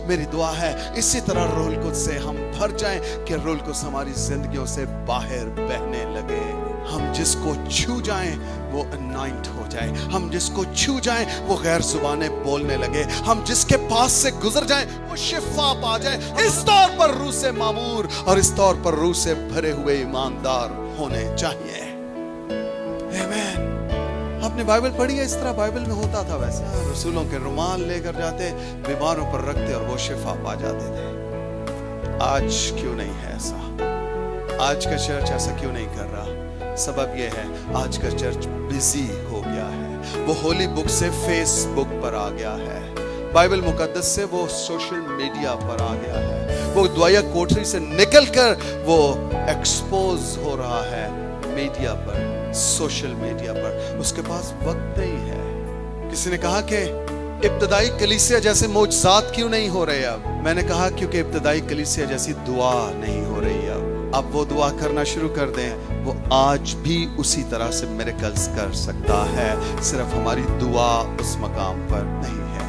मेरी दुआ है इसी तरह रूह कुद्स से हम भर जाएं कि रूह कुद्स हमारी जिंदगियों से बाहर बहने लगे। हम जिसको छू जाएं वो अनॉइंट हो जाए, हम जिसको छू जाएं वो गैर जुबानें बोलने लगे, हम जिसके पास से गुजर जाएं वो शिफा पा जाए। इस तौर पर रूह से मामूर और इस तौर पर रूह से भरे हुए ईमानदार होने चाहिए। आमीन। आपने बाइबल पढ़ी है? इस तरह बाइबल में होता था वैसा। रसूलों के रुमाल लेकर जाते, बीमारों पर रखते और वो शिफा पा जाते थे। आज क्यों नहीं है ऐसा? आज का चर्च ऐसा क्यों नहीं कर रहा? सबब यह है आज का चर्च बिजी हो गया है। वो होली बुक से फेसबुक पर आ गया है, बाइबल मुकद्दस से वो सोशल मीडिया पर आ गया है, वो दुआया कोठरी से निकलकर वो एक्सपोज हो रहा है मीडिया पर, सोशल मीडिया पर। उसके पास वक्त नहीं है। किसी ने कहा कि इब्तदाई कलीसिया जैसे मौजज़ात क्यों नहीं हो रहे अब? मैंने कहा क्योंकि इब्तदाई कलीसिया जैसी दुआ नहीं हो रही अब वो दुआ करना शुरू कर दें, वो आज भी उसी तरह से मिरेकल्स कर सकता है। सिर्फ हमारी दुआ उस मकाम पर नहीं है।